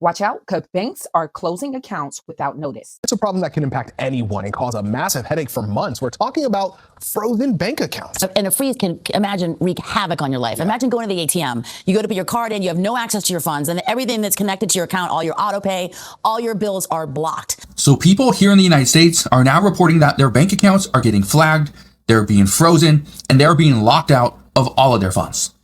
Watch out, because banks are closing accounts without notice. It's a problem that can impact anyone and cause a massive headache for months. We're talking about frozen bank accounts. And a freeze can, imagine, wreak havoc on your life. Yeah. Imagine going to the ATM. You go to put your card in, you have no access to your funds, and everything that's connected to your account, all your auto pay, all your bills are blocked. So people here in the United States are now reporting that their bank accounts are getting flagged, they're being frozen, and they're being locked out of all of their funds.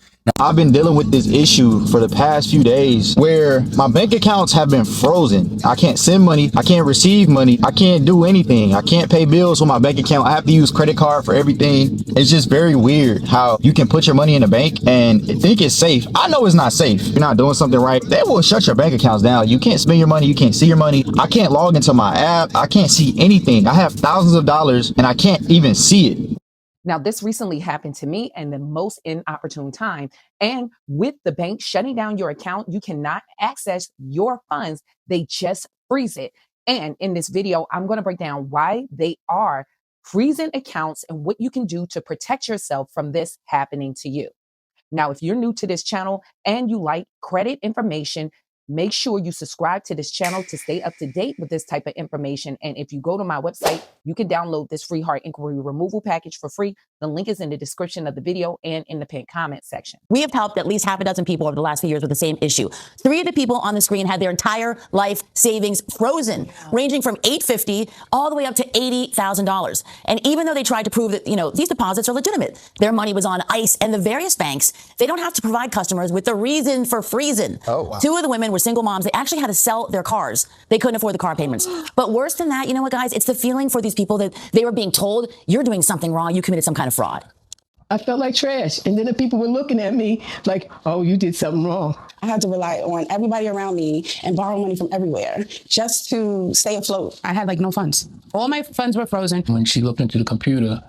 I've been dealing with this issue for the past few days where my bank accounts have been frozen. I can't send money. I can't receive money. I can't do anything. I can't pay bills with my bank account. I have to use credit card for everything. It's just very weird how you can put your money in a bank and think it's safe. I know it's not safe. If you're not doing something right, they will shut your bank accounts down. You can't spend your money. You can't see your money. I can't log into my app. I can't see anything. I have thousands of dollars and I can't even see it. Now, this recently happened to me in the most inopportune time. And with the bank shutting down your account, you cannot access your funds. They just freeze it. And in this video, I'm going to break down why they are freezing accounts and what you can do to protect yourself from this happening to you. Now, if you're new to this channel and you like credit information, make sure you subscribe to this channel to stay up to date with this type of information. And if you go to my website, you can download this free heart inquiry removal package for free. The link is in the description of the video and in the pinned comment section. We have helped at least half a dozen people over the last few years with the same issue. 3 of the people on the screen had their entire life savings frozen, ranging from $850 all the way up to $80,000. And even though they tried to prove that, these deposits are legitimate, their money was on ice, and the various banks, they don't have to provide customers with the reason for freezing. Oh, wow. 2 of the women were single moms. They actually had to sell their cars. They couldn't afford the car payments. But worse than that, you know what, guys? It's the feeling for these people that they were being told, you're doing something wrong. You committed some kind of fraud. I felt like trash. And then the people were looking at me like, oh, you did something wrong. I had to rely on everybody around me and borrow money from everywhere just to stay afloat. I had no funds. All my funds were frozen. When she looked into the computer,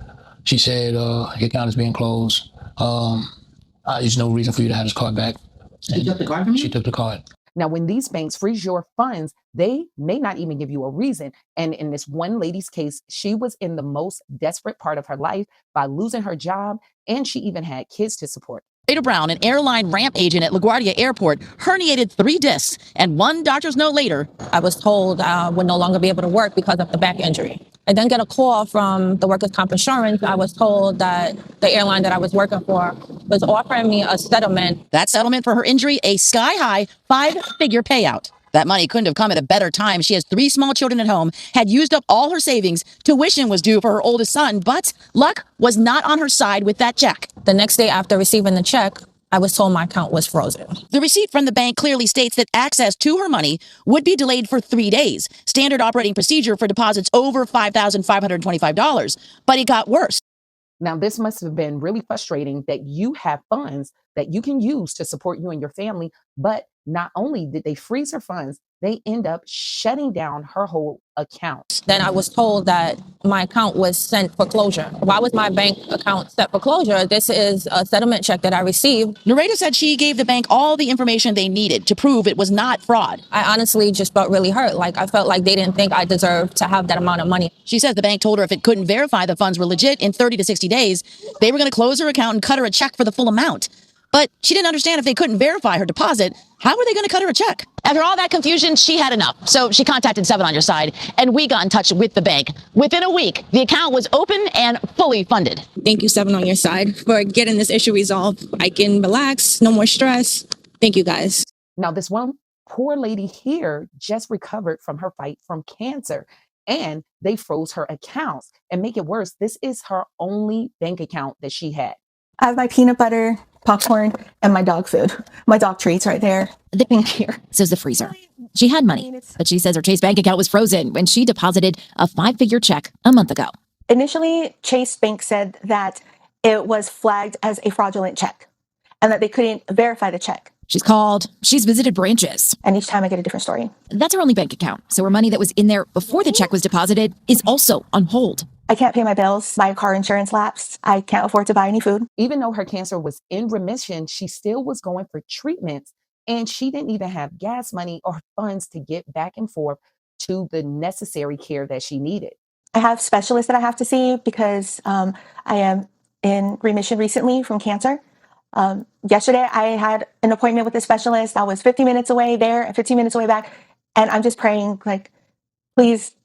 she said, your account is being closed. There's no reason for you to have this card back. She took the card from you? She took the card. Now, when these banks freeze your funds, they may not even give you a reason. And in this one lady's case, she was in the most desperate part of her life by losing her job, and she even had kids to support. Ada Brown, an airline ramp agent at LaGuardia Airport, herniated 3 discs, and 1 doctor's note later, I was told I would no longer be able to work because of the back injury. I then get a call from the workers' comp insurance. I was told that the airline that I was working for was offering me a settlement. That settlement for her injury, a sky-high 5-figure payout. That money couldn't have come at a better time. She has 3 small children at home, had used up all her savings. Tuition was due for her oldest son, but luck was not on her side with that check. The next day after receiving the check, I was told my account was frozen. The receipt from the bank clearly states that access to her money would be delayed for 3 days, standard operating procedure for deposits over $5,525. But it got worse. Now, this must have been really frustrating that you have funds that you can use to support you and your family. But not only did they freeze her funds, they end up shutting down her whole account. Then I was told that my account was sent for closure. Why was my bank account set for closure? This is a settlement check that I received. Narrator said she gave the bank all the information they needed to prove it was not fraud. I honestly just felt really hurt. I felt like they didn't think I deserved to have that amount of money. She says the bank told her if it couldn't verify the funds were legit in 30 to 60 days, they were going to close her account and cut her a check for the full amount. But she didn't understand if they couldn't verify her deposit, how were they going to cut her a check? After all that confusion, she had enough. So she contacted 7 on Your Side, and we got in touch with the bank. Within a week, the account was open and fully funded. Thank you, 7 on Your Side, for getting this issue resolved. I can relax, no more stress. Thank you, guys. Now, this one poor lady here just recovered from her fight from cancer, and they froze her accounts. And make it worse, this is her only bank account that she had. I have my peanut butter, popcorn, and my dog food. My dog treats right there. The pink here. Says the freezer. She had money, but she says her Chase bank account was frozen when she deposited a 5-figure check a month ago. Initially, Chase Bank said that it was flagged as a fraudulent check and that they couldn't verify the check. She's visited branches. And each time I get a different story. That's her only bank account. So her money that was in there before the check was deposited is also on hold. I can't pay my bills. My car insurance lapsed. I can't afford to buy any food. Even though her cancer was in remission, she still was going for treatments, and she didn't even have gas money or funds to get back and forth to the necessary care that she needed. I have specialists that I have to see because I am in remission recently from cancer. Yesterday, I had an appointment with a specialist. I was 15 minutes away there and 15 minutes away back. And I'm just praying, like, please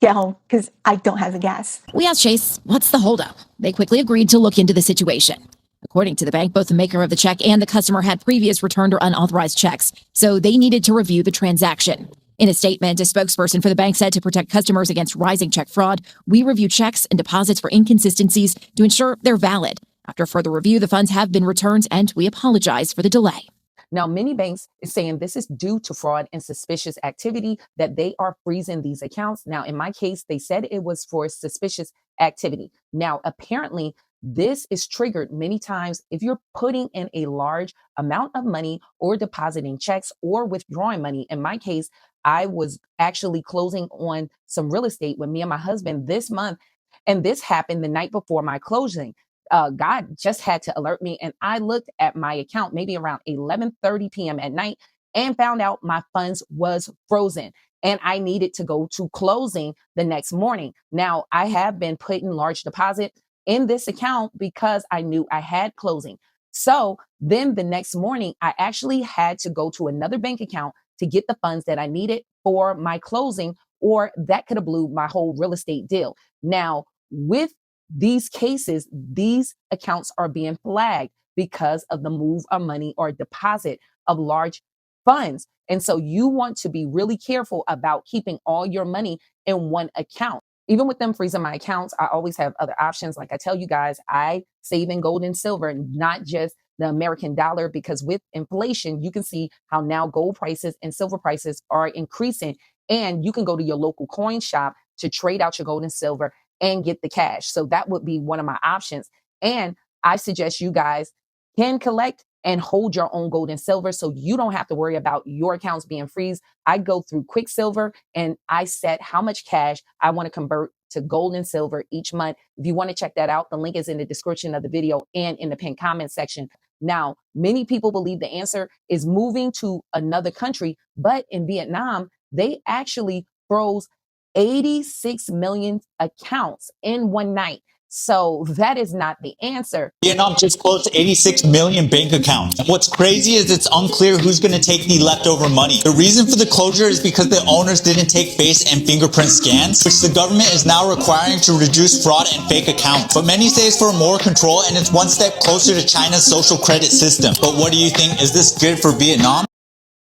get home because I don't have the gas. We asked Chase, what's the holdup? They quickly agreed to look into the situation. According to the bank, both the maker of the check and the customer had previous returned or unauthorized checks, so they needed to review the transaction. In a statement, a spokesperson for the bank said to protect customers against rising check fraud, we review checks and deposits for inconsistencies to ensure they're valid. After further review, the funds have been returned, and we apologize for the delay. Now, many banks is saying this is due to fraud and suspicious activity that they are freezing these accounts. Now, in my case, they said it was for suspicious activity. Now, apparently, this is triggered many times if you're putting in a large amount of money or depositing checks or withdrawing money. In my case, I was actually closing on some real estate with me and my husband this month. And this happened the night before my closing. God just had to alert me. And I looked at my account maybe around 11:30 p.m. at night and found out my funds was frozen. And I needed to go to closing the next morning. Now, I have been putting large deposit in this account because I knew I had closing. So then the next morning, I actually had to go to another bank account to get the funds that I needed for my closing, or that could have blew my whole real estate deal. Now, with these cases, these accounts are being flagged because of the move of money or deposit of large funds. And so you want to be really careful about keeping all your money in one account. Even with them freezing my accounts, I always have other options. Like I tell you guys, I save in gold and silver, not just the American dollar, because with inflation, you can see how now gold prices and silver prices are increasing. And you can go to your local coin shop to trade out your gold and silver and get the cash. So that would be one of my options. And I suggest you guys can collect and hold your own gold and silver so you don't have to worry about your accounts being freezed. I go through Quicksilver and I set how much cash I want to convert to gold and silver each month. If you want to check that out, the link is in the description of the video and in the pinned comment section. Now, many people believe the answer is moving to another country, but in Vietnam, they actually froze 86 million accounts in one night. So that is not the answer. Vietnam just closed 86 million bank accounts. What's crazy is it's unclear who's going to take the leftover money. The reason for the closure is because the owners didn't take face and fingerprint scans, which the government is now requiring to reduce fraud and fake accounts. But many say it's for more control and it's one step closer to China's social credit system. But what do you think? Is this good for Vietnam?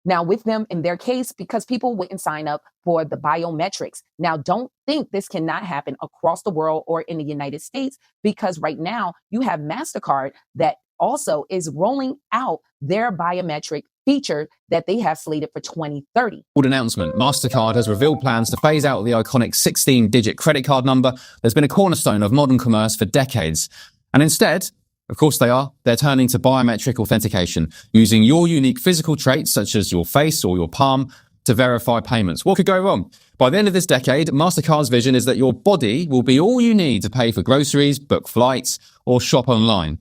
Now, with them in their case, because people wouldn't sign up for the biometrics. Now, don't think this cannot happen across the world or in the United States, because right now you have MasterCard that also is rolling out their biometric feature that they have slated for 2030. Announcement. MasterCard has revealed plans to phase out the iconic 16-digit credit card number that's been a cornerstone of modern commerce for decades. And instead, of course they're turning to biometric authentication, using your unique physical traits such as your face or your palm to verify payments. What could go wrong? By the end of this decade, MasterCard's vision is that your body will be all you need to pay for groceries, book flights, or shop online.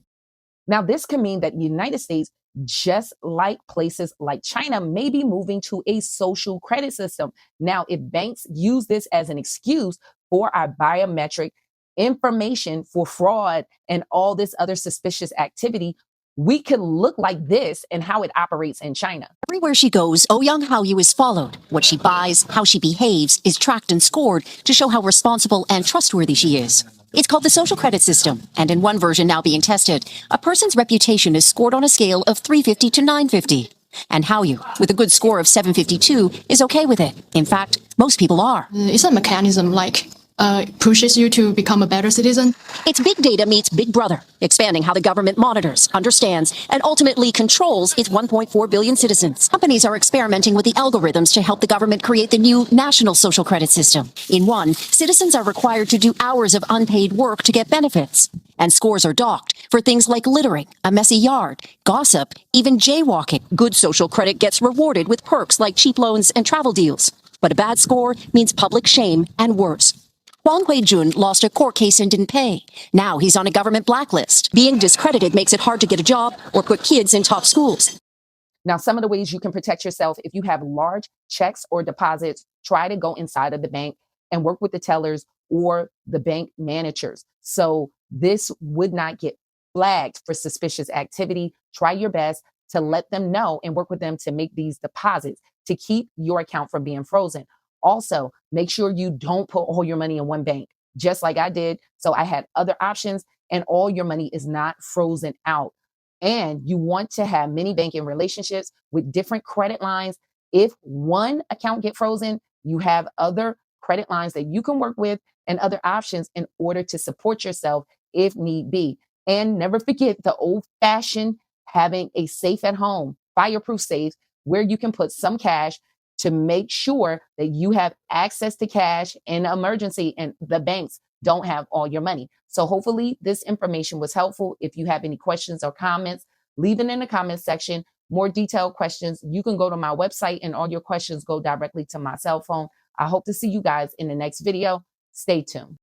Now, this can mean that the United States, just like places like China, may be moving to a social credit system. Now, if banks use this as an excuse for our biometric information for fraud and all this other suspicious activity, we could look like this and how it operates in China. Everywhere she goes, Ouyang Haoyu is followed. What she buys, how she behaves is tracked and scored to show how responsible and trustworthy she is. It's called the social credit system, and in one version now being tested, a person's reputation is scored on a scale of 350 to 950. And Haoyu, with a good score of 752, is okay with it. In fact, most people are. It's a mechanism like pushes you to become a better citizen. It's big data meets Big Brother, expanding how the government monitors, understands, and ultimately controls its 1.4 billion citizens. Companies are experimenting with the algorithms to help the government create the new national social credit system. In one, citizens are required to do hours of unpaid work to get benefits. And scores are docked for things like littering, a messy yard, gossip, even jaywalking. Good social credit gets rewarded with perks like cheap loans and travel deals. But a bad score means public shame and worse. Huang Huijun lost a court case and didn't pay. Now he's on a government blacklist. Being discredited makes it hard to get a job or put kids in top schools. Now, some of the ways you can protect yourself if you have large checks or deposits, try to go inside of the bank and work with the tellers or the bank managers. So this would not get flagged for suspicious activity, try your best to let them know and work with them to make these deposits to keep your account from being frozen. Also, make sure you don't put all your money in one bank, just like I did. So I had other options, and all your money is not frozen out. And you want to have many banking relationships with different credit lines. If one account get frozen, you have other credit lines that you can work with and other options in order to support yourself if need be. And never forget the old-fashioned having a safe at home, fireproof safe, where you can put some cash to make sure that you have access to cash in an emergency and the banks don't have all your money. So hopefully this information was helpful. If you have any questions or comments, leave it in the comments section. More detailed questions, you can go to my website and all your questions go directly to my cell phone. I hope to see you guys in the next video. Stay tuned.